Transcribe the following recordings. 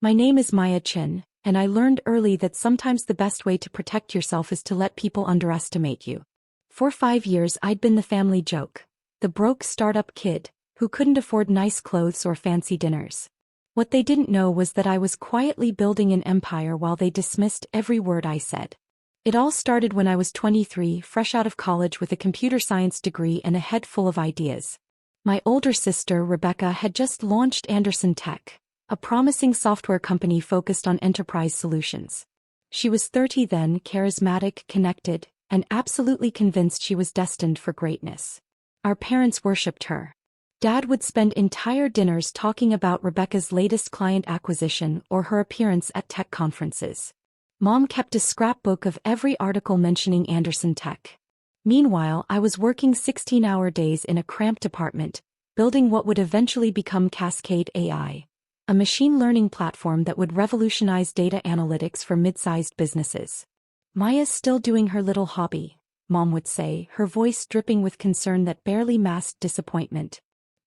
My name is Maya Chen, and I learned early that sometimes the best way to protect yourself is to let people underestimate you. For 5 years I'd been the family joke, the broke startup kid, who couldn't afford nice clothes or fancy dinners. What they didn't know was that I was quietly building an empire while they dismissed every word I said. It all started when I was 23, fresh out of college with a computer science degree and a head full of ideas. My older sister, Rebecca, had just launched Anderson Tech, a promising software company focused on enterprise solutions. She was 30 then, charismatic, connected, and absolutely convinced she was destined for greatness. Our parents worshipped her. Dad would spend entire dinners talking about Rebecca's latest client acquisition or her appearance at tech conferences. Mom kept a scrapbook of every article mentioning Anderson Tech. Meanwhile, I was working 16-hour days in a cramped apartment, building what would eventually become Cascade AI, a machine learning platform that would revolutionize data analytics for mid-sized businesses. Maya's still doing her little hobby, Mom would say, her voice dripping with concern that barely masked disappointment.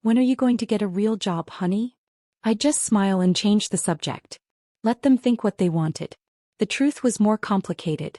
When are you going to get a real job, honey? I'd just smile and change the subject. Let them think what they wanted. The truth was more complicated.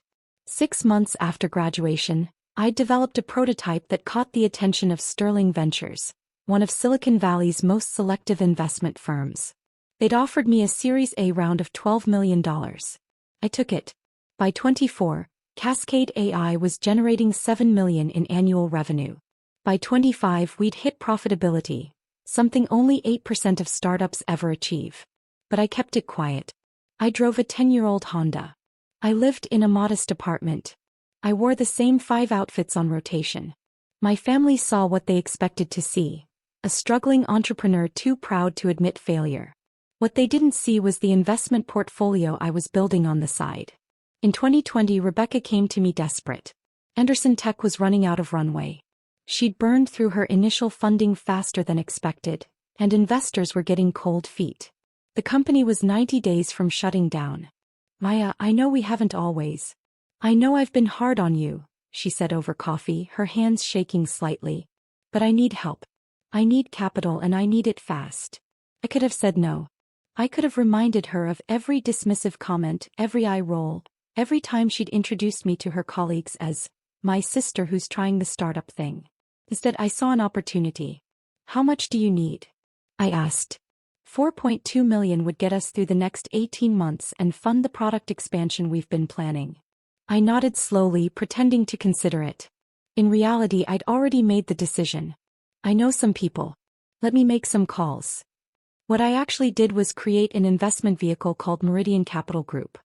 6 months after graduation, I'd developed a prototype that caught the attention of Sterling Ventures, one of Silicon Valley's most selective investment firms. They'd offered me a Series A round of $12 million. I took it. By 24, Cascade AI was generating $7 million in annual revenue. By 25, we'd hit profitability, something only 8% of startups ever achieve. But I kept it quiet. I drove a 10-year-old Honda. I lived in a modest apartment. I wore the same 5 outfits on rotation. My family saw what they expected to see, a struggling entrepreneur too proud to admit failure. What they didn't see was the investment portfolio I was building on the side. In 2020, Rebecca came to me desperate. Anderson Tech was running out of runway. She'd burned through her initial funding faster than expected, and investors were getting cold feet. The company was 90 days from shutting down. Maya, I know we haven't always. I know I've been hard on you, she said over coffee, her hands shaking slightly. But I need help. I need capital and I need it fast. I could have said no. I could have reminded her of every dismissive comment, every eye roll, every time she'd introduced me to her colleagues as my sister who's trying the startup thing. Instead, I saw an opportunity. How much do you need? I asked. 4.2 million would get us through the next 18 months and fund the product expansion we've been planning. I nodded slowly, pretending to consider it. In reality, I'd already made the decision. I know some people. Let me make some calls. What I actually did was create an investment vehicle called Meridian Capital Group.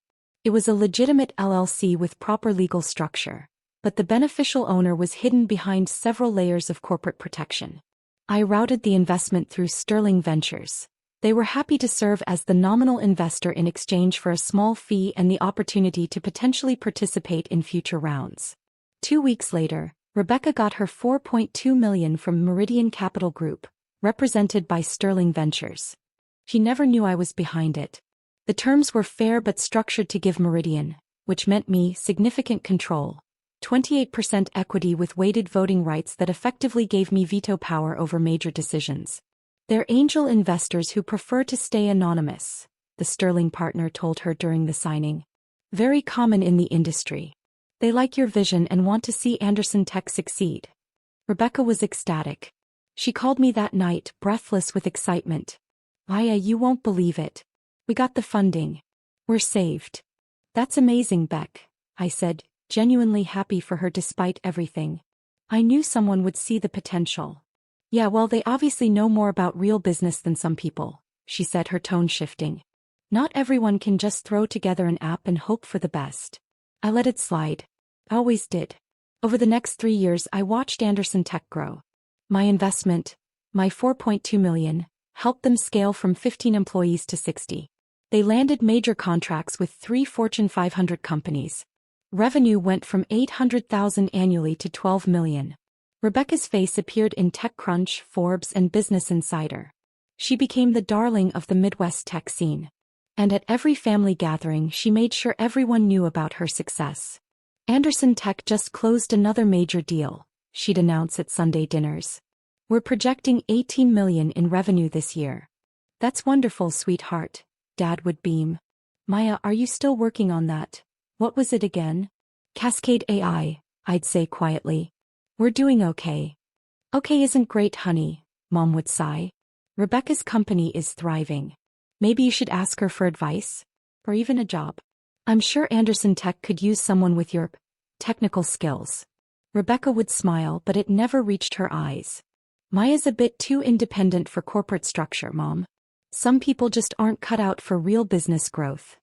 It was a legitimate LLC with proper legal structure, but the beneficial owner was hidden behind several layers of corporate protection. I routed the investment through Sterling Ventures. They were happy to serve as the nominal investor in exchange for a small fee and the opportunity to potentially participate in future rounds. 2 weeks later, Rebecca got her $4.2 million from Meridian Capital Group, represented by Sterling Ventures. She never knew I was behind it. The terms were fair but structured to give Meridian, which meant me, significant control. 28% equity with weighted voting rights that effectively gave me veto power over major decisions. They're angel investors who prefer to stay anonymous, the Sterling partner told her during the signing. Very common in the industry. They like your vision and want to see Anderson Tech succeed. Rebecca was ecstatic. She called me that night, breathless with excitement. Maya, you won't believe it. We got the funding. We're saved. That's amazing, Beck, I said, genuinely happy for her despite everything. I knew someone would see the potential. Yeah, well, they obviously know more about real business than some people, she said, her tone shifting. Not everyone can just throw together an app and hope for the best. I let it slide. I always did. Over the next 3 years, I watched Anderson Tech grow. My investment, my $4.2 million, helped them scale from 15 employees to 60. They landed major contracts with 3 Fortune 500 companies. Revenue went from $800,000 annually to $12 million. Rebecca's face appeared in TechCrunch, Forbes, and Business Insider. She became the darling of the Midwest tech scene. And at every family gathering, she made sure everyone knew about her success. Anderson Tech just closed another major deal, she'd announce at Sunday dinners. We're projecting $18 million in revenue this year. That's wonderful, sweetheart. Dad would beam. Maya, are you still working on that? What was it again? Cascade AI, I'd say quietly. We're doing okay. Okay isn't great, honey, Mom would sigh. Rebecca's company is thriving. Maybe you should ask her for advice? Or even a job. I'm sure Anderson Tech could use someone with your technical skills. Rebecca would smile, but it never reached her eyes. Maya's a bit too independent for corporate structure, Mom. Some people just aren't cut out for real business growth.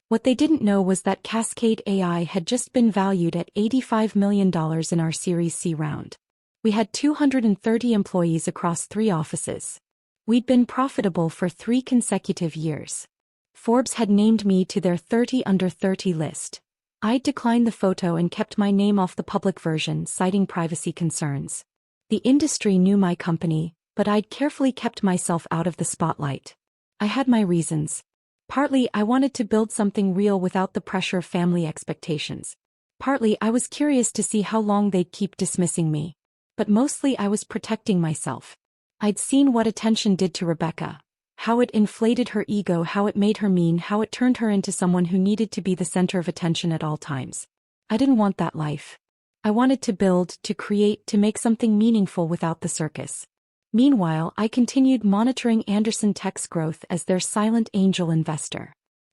What they didn't know was that Cascade AI had just been valued at $85 million in our Series C round. We had 230 employees across 3 offices. We'd been profitable for 3 consecutive years. Forbes had named me to their 30 under 30 list. I'd declined the photo and kept my name off the public version, citing privacy concerns. The industry knew my company, but I'd carefully kept myself out of the spotlight. I had my reasons. Partly, I wanted to build something real without the pressure of family expectations. Partly, I was curious to see how long they'd keep dismissing me. But mostly I was protecting myself. I'd seen what attention did to Rebecca. How it inflated her ego, how it made her mean, how it turned her into someone who needed to be the center of attention at all times. I didn't want that life. I wanted to build, to create, to make something meaningful without the circus. Meanwhile, I continued monitoring Anderson Tech's growth as their silent angel investor.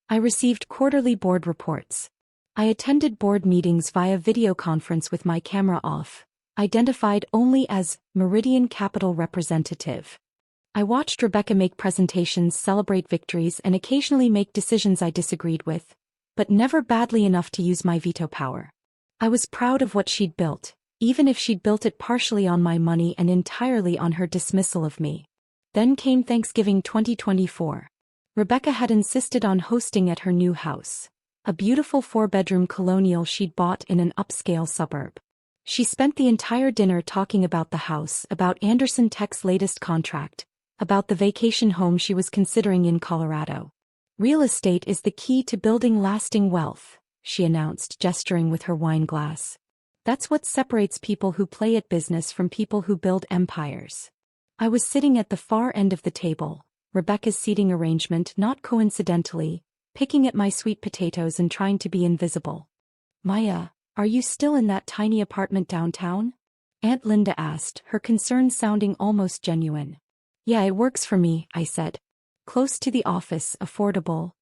I received quarterly board reports. I attended board meetings via video conference with my camera off, identified only as Meridian Capital representative. I watched Rebecca make presentations, celebrate victories, and occasionally make decisions I disagreed with, but never badly enough to use my veto power. I was proud of what she'd built, even if she'd built it partially on my money and entirely on her dismissal of me. Then came Thanksgiving 2024. Rebecca had insisted on hosting at her new house, a beautiful 4-bedroom colonial she'd bought in an upscale suburb. She spent the entire dinner talking about the house, about Anderson Tech's latest contract, about the vacation home she was considering in Colorado. Real estate is the key to building lasting wealth, she announced, gesturing with her wine glass. That's what separates people who play at business from people who build empires. I was sitting at the far end of the table, Rebecca's seating arrangement not coincidentally, picking at my sweet potatoes and trying to be invisible. Maya, are you still in that tiny apartment downtown? Aunt Linda asked, her concern sounding almost genuine. Yeah, it works for me, I said. Close to the office, affordable.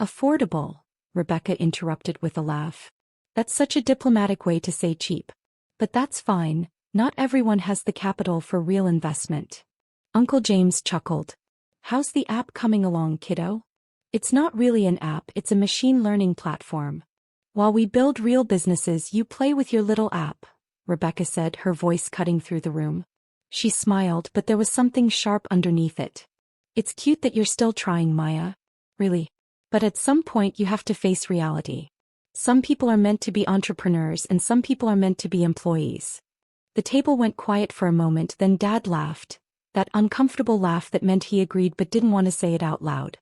Affordable, Rebecca interrupted with a laugh. That's such a diplomatic way to say cheap. But that's fine, not everyone has the capital for real investment. Uncle James chuckled. How's the app coming along, kiddo? It's not really an app, it's a machine learning platform. While we build real businesses, you play with your little app, Rebecca said, her voice cutting through the room. She smiled, but there was something sharp underneath it. It's cute that you're still trying, Maya. Really. But at some point you have to face reality. Some people are meant to be entrepreneurs and some people are meant to be employees. The table went quiet for a moment, then Dad laughed, that uncomfortable laugh that meant he agreed but didn't want to say it out loud.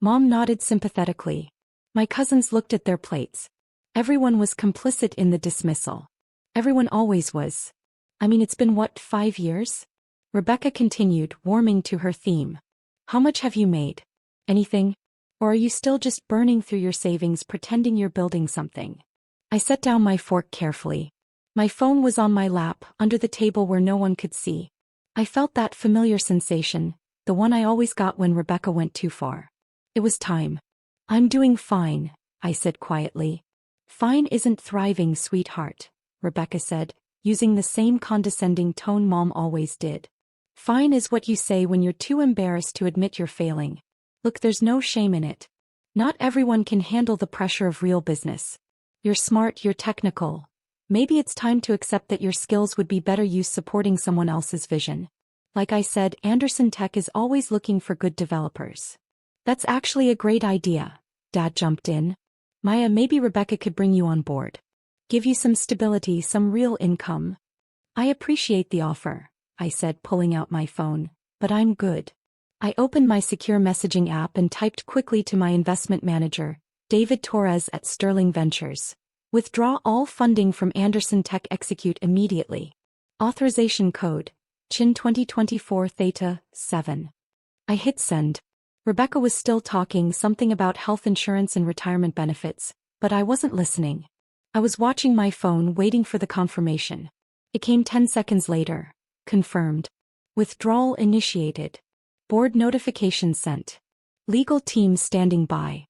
Mom nodded sympathetically. My cousins looked at their plates. Everyone was complicit in the dismissal. Everyone always was. I mean, it's been 5 years? Rebecca continued, warming to her theme. How much have you made? Anything? Or are you still just burning through your savings pretending you're building something? I set down my fork carefully. My phone was on my lap, under the table where no one could see. I felt that familiar sensation, the one I always got when Rebecca went too far. It was time. I'm doing fine, I said quietly. Fine isn't thriving, sweetheart, Rebecca said, using the same condescending tone Mom always did. Fine is what you say when you're too embarrassed to admit you're failing. Look, there's no shame in it. Not everyone can handle the pressure of real business. You're smart, you're technical. Maybe it's time to accept that your skills would be better used supporting someone else's vision. Like I said, Anderson Tech is always looking for good developers. That's actually a great idea, Dad jumped in. Maya, maybe Rebecca could bring you on board. Give you some stability, some real income. I appreciate the offer, I said, pulling out my phone, but I'm good. I opened my secure messaging app and typed quickly to my investment manager, David Torres at Sterling Ventures. Withdraw all funding from Anderson Tech, execute immediately. Authorization code, Chin 2024 Theta 7. I hit send. Rebecca was still talking something about health insurance and retirement benefits, but I wasn't listening. I was watching my phone waiting for the confirmation. It came 10 seconds later. Confirmed. Withdrawal initiated. Board notification sent. Legal team standing by.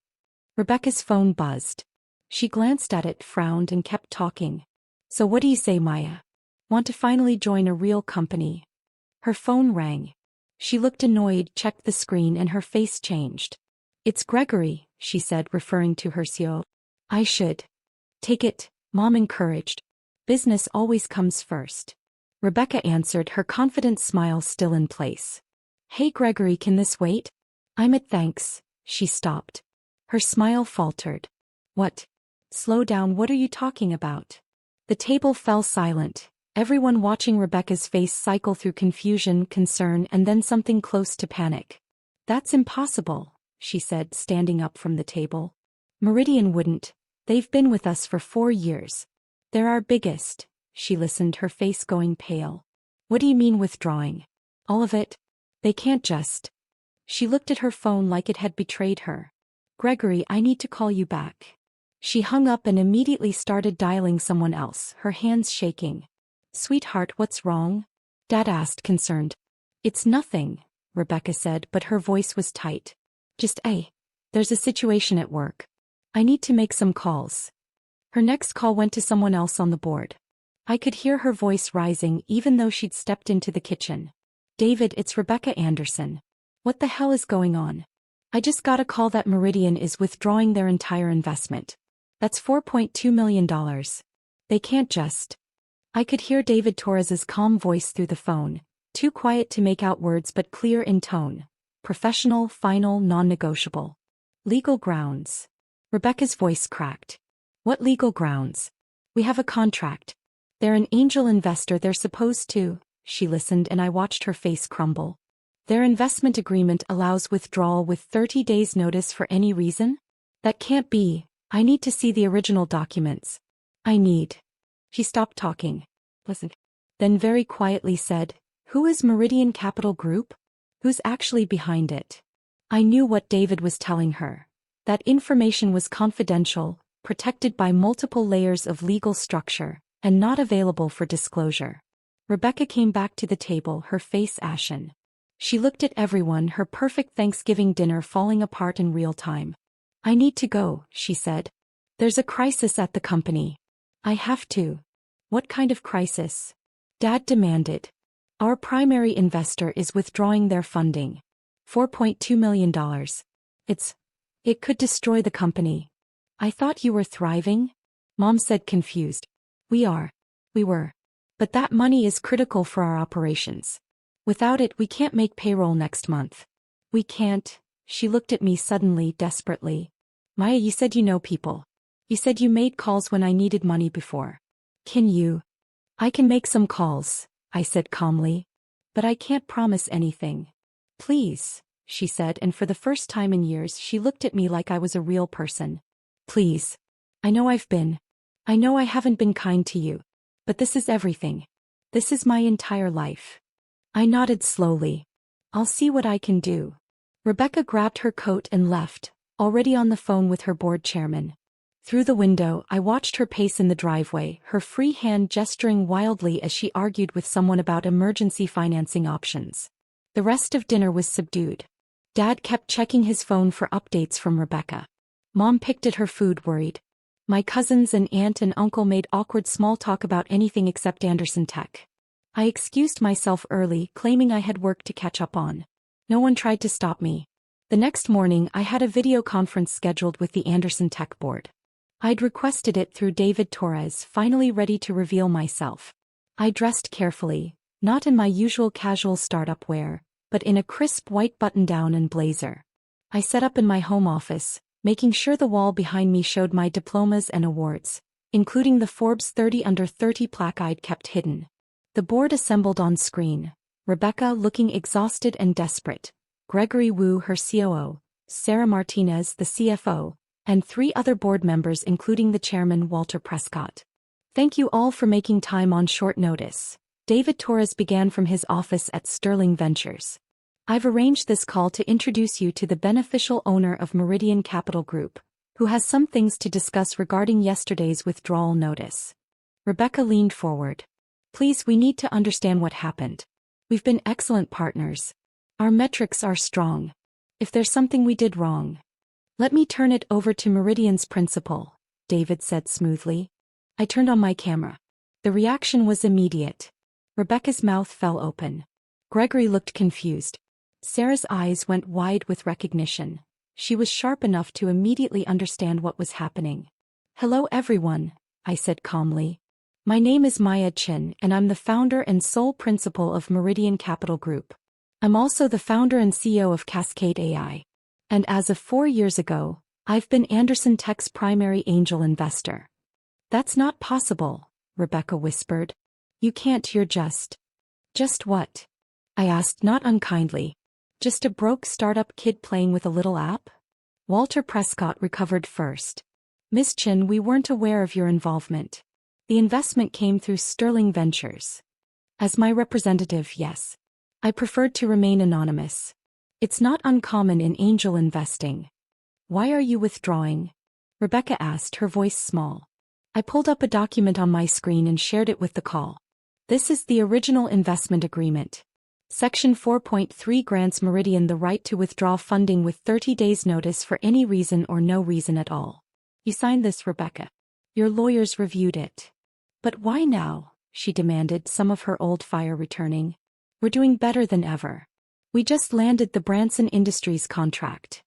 Rebecca's phone buzzed. She glanced at it, frowned, and kept talking. So what do you say, Maya? Want to finally join a real company? Her phone rang. She looked annoyed, checked the screen, and her face changed. It's Gregory, she said, referring to her CEO. I should take it, Mom encouraged. Business always comes first. Rebecca answered, her confident smile still in place. Hey Gregory, can this wait? I'm at thanks. She stopped. Her smile faltered. What? Slow down, what are you talking about? The table fell silent, everyone watching Rebecca's face cycle through confusion, concern, and then something close to panic. That's impossible, she said, standing up from the table. Meridian wouldn't. They've been with us for 4 years. They're our biggest. She listened, her face going pale. What do you mean withdrawing? All of it? They can't just. She looked at her phone like it had betrayed her. Gregory, I need to call you back. She hung up and immediately started dialing someone else, her hands shaking. Sweetheart, what's wrong? Dad asked, concerned. It's nothing, Rebecca said, but her voice was tight. Just, there's a situation at work. I need to make some calls. Her next call went to someone else on the board. I could hear her voice rising even though she'd stepped into the kitchen. David, it's Rebecca Anderson. What the hell is going on? I just got a call that Meridian is withdrawing their entire investment. That's $4.2 million. They can't just. I could hear David Torres's calm voice through the phone, too quiet to make out words but clear in tone. Professional, final, non-negotiable. Legal grounds. Rebecca's voice cracked. What legal grounds? We have a contract. They're an angel investor, they're supposed to. She listened and I watched her face crumble. Their investment agreement allows withdrawal with 30 days notice for any reason? That can't be. I need to see the original documents. I need. She stopped talking. Listen. Then very quietly said, who is Meridian Capital Group? Who's actually behind it? I knew what David was telling her. That information was confidential, protected by multiple layers of legal structure, and not available for disclosure. Rebecca came back to the table, her face ashen. She looked at everyone, her perfect Thanksgiving dinner falling apart in real time. I need to go, she said. There's a crisis at the company. I have to. What kind of crisis? Dad demanded. Our primary investor is withdrawing their funding. $4.2 million. It could destroy the company. I thought you were thriving? Mom said, confused. We were. But that money is critical for our operations. Without it, we can't make payroll next month. We can't. She looked at me suddenly, desperately. Maya, you said you know people. You said you made calls when I needed money before. Can you? I can make some calls, I said calmly. But I can't promise anything. Please, she said, and for the first time in years she looked at me like I was a real person. Please. I know I haven't been kind to you. But this is everything. This is my entire life. I nodded slowly. I'll see what I can do. Rebecca grabbed her coat and left, already on the phone with her board chairman. Through the window, I watched her pace in the driveway, her free hand gesturing wildly as she argued with someone about emergency financing options. The rest of dinner was subdued. Dad kept checking his phone for updates from Rebecca. Mom picked at her food, worried. My cousins and aunt and uncle made awkward small talk about anything except Anderson Tech. I excused myself early, claiming I had work to catch up on. No one tried to stop me. The next morning I had a video conference scheduled with the Anderson Tech board. I'd requested it through David Torres, finally ready to reveal myself. I dressed carefully, not in my usual casual startup wear, but in a crisp white button-down and blazer. I set up in my home office, making sure the wall behind me showed my diplomas and awards, including the Forbes 30 Under 30 plaque I'd kept hidden. The board assembled on screen, Rebecca looking exhausted and desperate, Gregory Wu, her COO, Sarah Martinez, the CFO, and 3 other board members including the chairman, Walter Prescott. Thank you all for making time on short notice. David Torres began from his office at Sterling Ventures. I've arranged this call to introduce you to the beneficial owner of Meridian Capital Group, who has some things to discuss regarding yesterday's withdrawal notice. Rebecca leaned forward. Please, we need to understand what happened. We've been excellent partners. Our metrics are strong. If there's something we did wrong, let me turn it over to Meridian's principal, David said smoothly. I turned on my camera. The reaction was immediate. Rebecca's mouth fell open. Gregory looked confused. Sarah's eyes went wide with recognition. She was sharp enough to immediately understand what was happening. Hello everyone, I said calmly. My name is Maya Chen and I'm the founder and sole principal of Meridian Capital Group. I'm also the founder and CEO of Cascade AI. And as of 4 years ago, I've been Anderson Tech's primary angel investor. That's not possible, Rebecca whispered. You can't, you're just what? I asked not unkindly. Just a broke startup kid playing with a little app? Walter Prescott recovered first. Miss Chen, we weren't aware of your involvement. The investment came through Sterling Ventures. As my representative, yes. I preferred to remain anonymous. It's not uncommon in angel investing. Why are you withdrawing? Rebecca asked, her voice small. I pulled up a document on my screen and shared it with the call. This is the original investment agreement. Section 4.3 grants Meridian the right to withdraw funding with 30 days notice for any reason or no reason at all. You signed this, Rebecca. Your lawyers reviewed it. But why now? She demanded, some of her old fire returning. We're doing better than ever. We just landed the Branson Industries contract.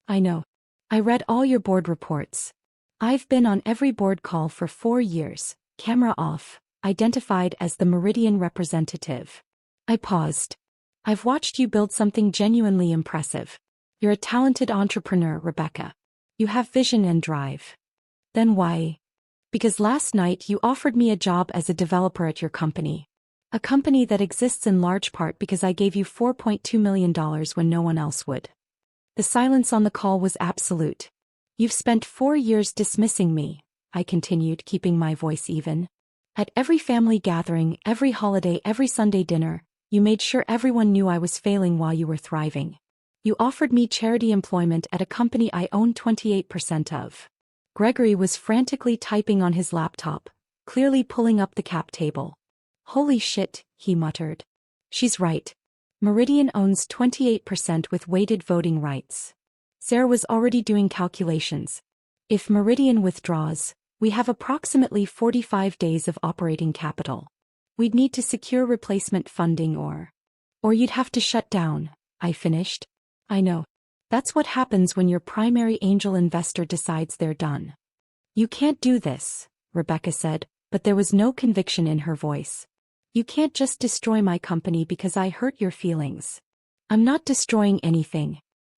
I know. I read all your board reports. I've been on every board call for 4 years, camera off, identified as the Meridian representative. I paused. I've watched you build something genuinely impressive. You're a talented entrepreneur, Rebecca. You have vision and drive. Then why? Because last night you offered me a job as a developer at your company. A company that exists in large part because I gave you $4.2 million when no one else would. The silence on the call was absolute. You've spent 4 years dismissing me, I continued, keeping my voice even. At every family gathering, every holiday, every Sunday dinner, you made sure everyone knew I was failing while you were thriving. You offered me charity employment at a company I own 28% of. Gregory was frantically typing on his laptop, clearly pulling up the cap table. Holy shit, he muttered. She's right. Meridian owns 28% with weighted voting rights. Sarah was already doing calculations. If Meridian withdraws, we have approximately 45 days of operating capital. We'd need to secure replacement funding or you'd have to shut down, I finished. I know. That's what happens when your primary angel investor decides they're done. You can't do this, Rebecca said, but there was no conviction in her voice. You can't just destroy my company because I hurt your feelings. I'm not destroying anything.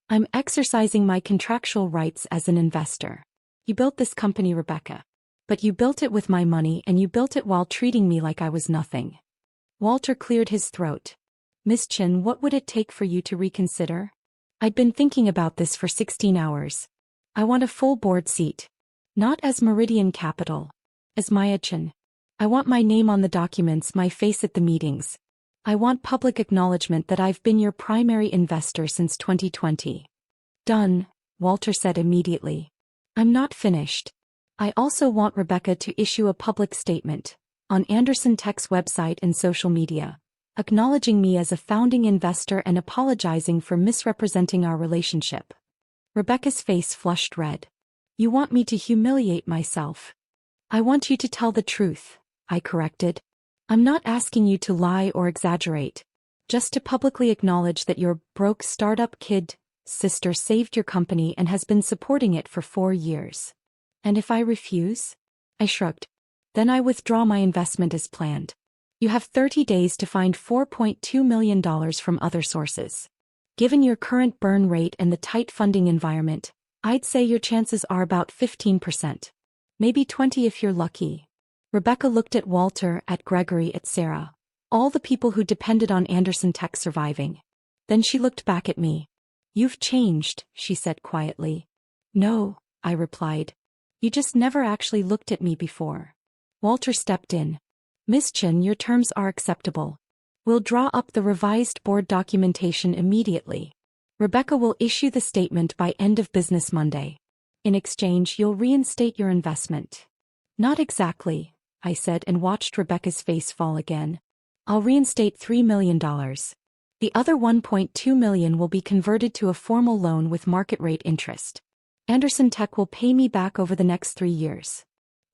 I'm exercising my contractual rights as an investor. You built this company, Rebecca. But you built it with my money and you built it while treating me like I was nothing. Walter cleared his throat. Miss Chen, what would it take for you to reconsider? I'd been thinking about this for 16 hours. I want a full board seat. Not as Meridian Capital. As Maya Chen. I want my name on the documents, my face at the meetings. I want public acknowledgement that I've been your primary investor since 2020. Done, Walter said immediately. I'm not finished. I also want Rebecca to issue a public statement, on Anderson Tech's website and social media, acknowledging me as a founding investor and apologizing for misrepresenting our relationship. Rebecca's face flushed red. You want me to humiliate myself? I want you to tell the truth, I corrected. I'm not asking you to lie or exaggerate, just to publicly acknowledge that your broke startup kid sister saved your company and has been supporting it for 4 years. And if I refuse? I shrugged. Then I withdraw my investment as planned. You have 30 days to find $4.2 million from other sources. Given your current burn rate and the tight funding environment, I'd say your chances are about 15%. Maybe 20 if you're lucky. Rebecca looked at Walter, at Gregory, at Sarah. All the people who depended on Anderson Tech surviving. Then she looked back at me. You've changed, she said quietly. No, I replied. You just never actually looked at me before. Walter stepped in. Miss Chen, your terms are acceptable. We'll draw up the revised board documentation immediately. Rebecca will issue the statement by end of business Monday. In exchange, you'll reinstate your investment. Not exactly, I said and watched Rebecca's face fall again. I'll reinstate $3 million. The other $1.2 million will be converted to a formal loan with market rate interest. Anderson Tech will pay me back over the next 3 years.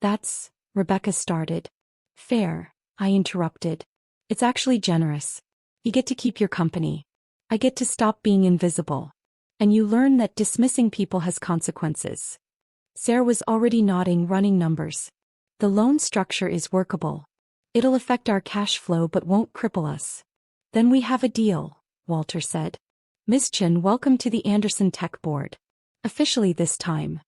That's, Rebecca started. Fair, I interrupted. It's actually generous. You get to keep your company. I get to stop being invisible. And you learn that dismissing people has consequences. Sarah was already nodding, running numbers. The loan structure is workable. It'll affect our cash flow but won't cripple us. Then we have a deal, Walter said. Ms. Chen, welcome to the Anderson Tech board. Officially this time.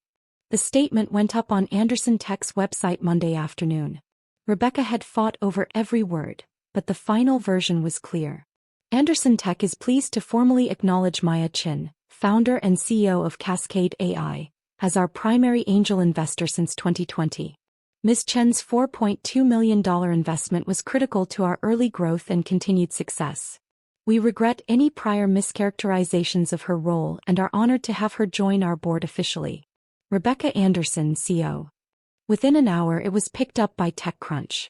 The statement went up on Anderson Tech's website Monday afternoon. Rebecca had fought over every word, but the final version was clear. Anderson Tech is pleased to formally acknowledge Maya Chen, founder and CEO of Cascade AI, as our primary angel investor since 2020. Ms. Chen's $4.2 million investment was critical to our early growth and continued success. We regret any prior mischaracterizations of her role and are honored to have her join our board officially. Rebecca Anderson, CO. Within an hour it was picked up by TechCrunch.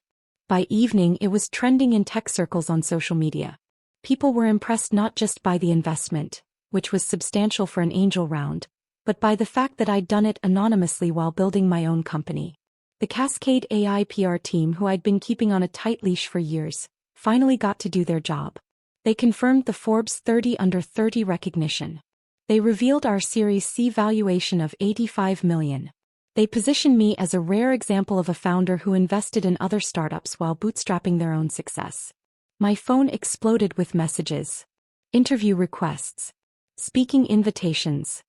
By evening it was trending in tech circles on social media. People were impressed not just by the investment, which was substantial for an angel round, but by the fact that I'd done it anonymously while building my own company. The Cascade AI PR team, who I'd been keeping on a tight leash for years, finally got to do their job. They confirmed the Forbes 30 Under 30 recognition. They revealed our Series C valuation of $85 million. They positioned me as a rare example of a founder who invested in other startups while bootstrapping their own success. My phone exploded with messages. Interview requests. Speaking invitations.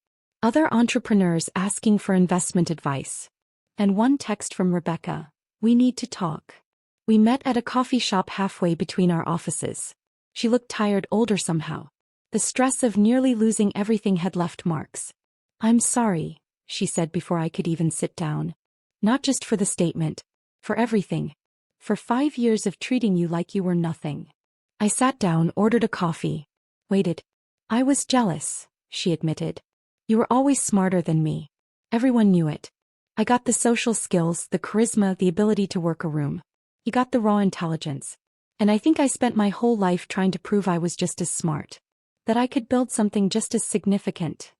Other entrepreneurs asking for investment advice. And one text from Rebecca. We need to talk. We met at a coffee shop halfway between our offices. She looked tired, older somehow. The stress of nearly losing everything had left marks. I'm sorry, she said before I could even sit down. Not just for the statement. For everything. For 5 years of treating you like you were nothing. I sat down, ordered a coffee. Waited. I was jealous, she admitted. You were always smarter than me. Everyone knew it. I got the social skills, the charisma, the ability to work a room. You got the raw intelligence. And I think I spent my whole life trying to prove I was just as smart. That I could build something just as significant.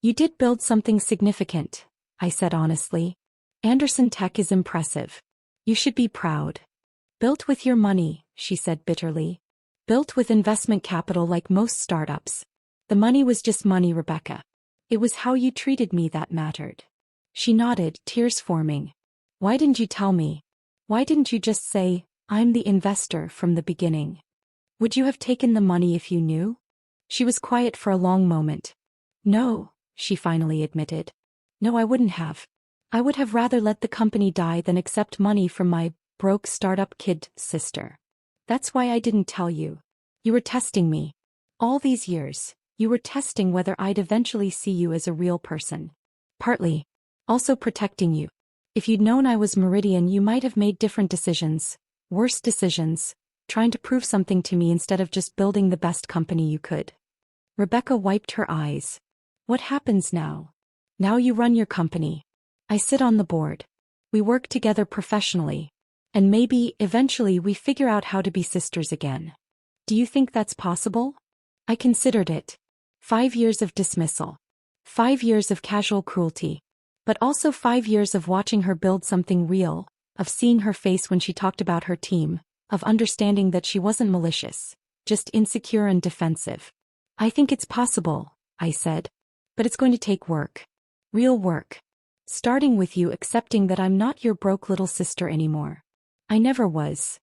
You did build something significant, I said honestly. Anderson Tech is impressive. You should be proud. Built with your money, she said bitterly. Built with investment capital like most startups. The money was just money, Rebecca. It was how you treated me that mattered. She nodded, tears forming. Why didn't you tell me? Why didn't you just say, I'm the investor from the beginning? Would you have taken the money if you knew? She was quiet for a long moment. No, she finally admitted. No, I wouldn't have. I would have rather let the company die than accept money from my broke startup kid sister. That's why I didn't tell you. You were testing me. All these years, you were testing whether I'd eventually see you as a real person. Partly. Also protecting you. If you'd known I was Meridian, you might have made different decisions. Worse decisions. Trying to prove something to me instead of just building the best company you could. Rebecca wiped her eyes. What happens now? Now you run your company. I sit on the board. We work together professionally. And maybe, eventually, we figure out how to be sisters again. Do you think that's possible? I considered it. 5 years of dismissal. 5 years of casual cruelty. But also 5 years of watching her build something real, of seeing her face when she talked about her team, of understanding that she wasn't malicious, just insecure and defensive. I think it's possible, I said. But it's going to take work. Real work. Starting with you accepting that I'm not your broke little sister anymore. I never was.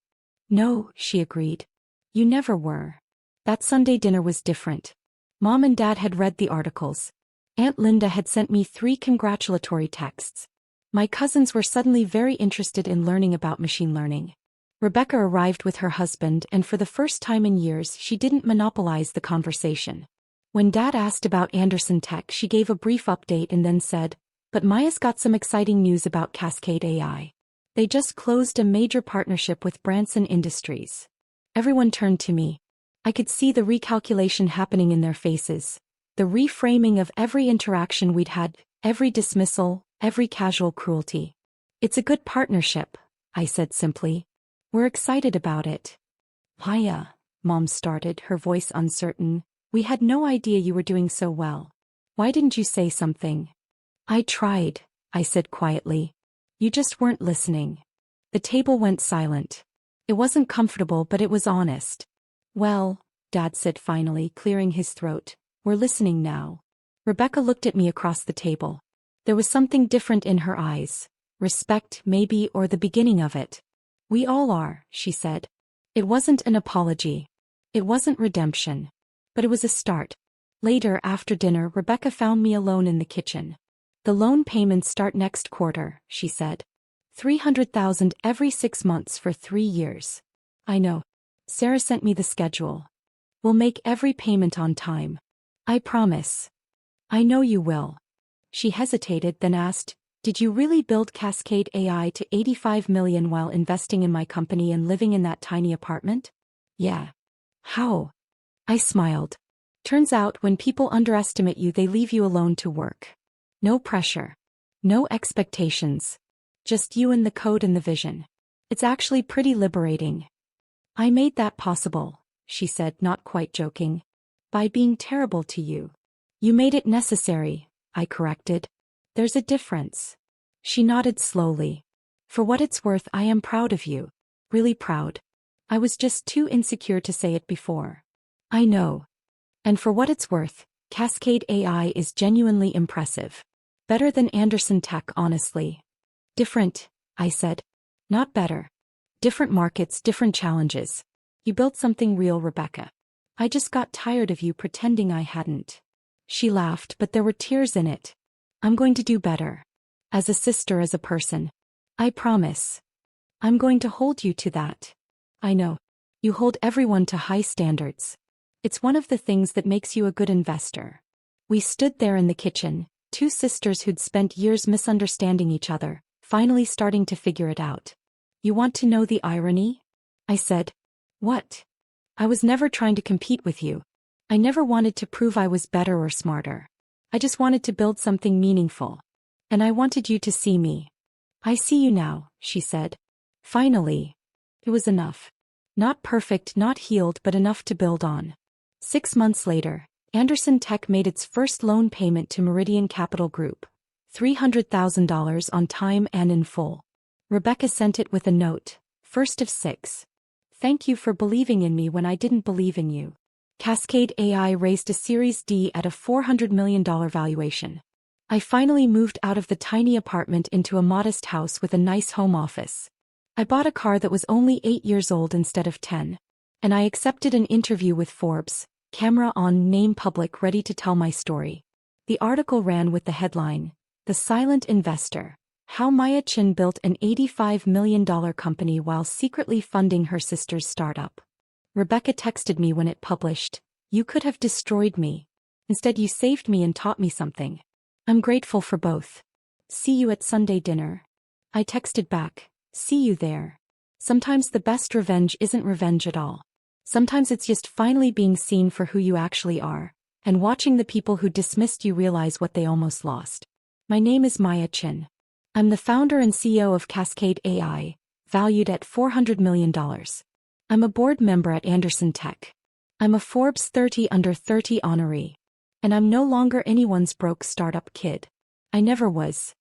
No, she agreed. You never were. That Sunday dinner was different. Mom and Dad had read the articles. Aunt Linda had sent me 3 congratulatory texts. My cousins were suddenly very interested in learning about machine learning. Rebecca arrived with her husband, and for the first time in years she didn't monopolize the conversation. When Dad asked about Anderson Tech, she gave a brief update and then said, but Maya's got some exciting news about Cascade AI. They just closed a major partnership with Branson Industries. Everyone turned to me. I could see the recalculation happening in their faces. The reframing of every interaction we'd had, every dismissal, every casual cruelty. It's a good partnership, I said simply. We're excited about it. Maya, Mom started, her voice uncertain. We had no idea you were doing so well. Why didn't you say something? I tried, I said quietly. You just weren't listening. The table went silent. It wasn't comfortable, but it was honest. Well, Dad said finally, clearing his throat, we're listening now. Rebecca looked at me across the table. There was something different in her eyes. Respect, maybe, or the beginning of it. We all are, she said. It wasn't an apology. It wasn't redemption. But it was a start. Later, after dinner, Rebecca found me alone in the kitchen. The loan payments start next quarter, she said. 300,000 every 6 months for 3 years. I know. Sarah sent me the schedule. We'll make every payment on time. I promise. I know you will. She hesitated, then asked, did you really build Cascade AI to 85 million while investing in my company and living in that tiny apartment? Yeah. How? I smiled. Turns out when people underestimate you, they leave you alone to work. No pressure. No expectations. Just you and the code and the vision. It's actually pretty liberating. I made that possible, she said, not quite joking. By being terrible to you. You made it necessary, I corrected. There's a difference. She nodded slowly. For what it's worth, I am proud of you. Really proud. I was just too insecure to say it before. I know. And for what it's worth, Cascade AI is genuinely impressive. Better than Anderson Tech, honestly. Different, I said. Not better. Different markets, different challenges. You built something real, Rebecca. I just got tired of you pretending I hadn't. She laughed, but there were tears in it. I'm going to do better. As a sister, as a person. I promise. I'm going to hold you to that. I know. You hold everyone to high standards. It's one of the things that makes you a good investor. We stood there in the kitchen, two sisters who'd spent years misunderstanding each other, finally starting to figure it out. You want to know the irony? I said. What? I was never trying to compete with you. I never wanted to prove I was better or smarter. I just wanted to build something meaningful. And I wanted you to see me. I see you now, she said. Finally. It was enough. Not perfect, not healed, but enough to build on. 6 months later, Anderson Tech made its first loan payment to Meridian Capital Group. $300,000 on time and in full. Rebecca sent it with a note. First of 6. Thank you for believing in me when I didn't believe in you. Cascade AI raised a Series D at a $400 million valuation. I finally moved out of the tiny apartment into a modest house with a nice home office. I bought a car that was only 8 years old instead of 10. And I accepted an interview with Forbes, camera on, name public, ready to tell my story. The article ran with the headline, The Silent Investor, How Maya Chen Built an $85 million Company While Secretly Funding Her Sister's Startup. Rebecca texted me when it published, You could have destroyed me. Instead you saved me and taught me something. I'm grateful for both. See you at Sunday dinner. I texted back, see you there. Sometimes the best revenge isn't revenge at all. Sometimes it's just finally being seen for who you actually are, and watching the people who dismissed you realize what they almost lost. My name is Maya Chen. I'm the founder and CEO of Cascade AI, valued at $400 million. I'm a board member at Anderson Tech. I'm a Forbes 30 Under 30 honoree. And I'm no longer anyone's broke startup kid. I never was.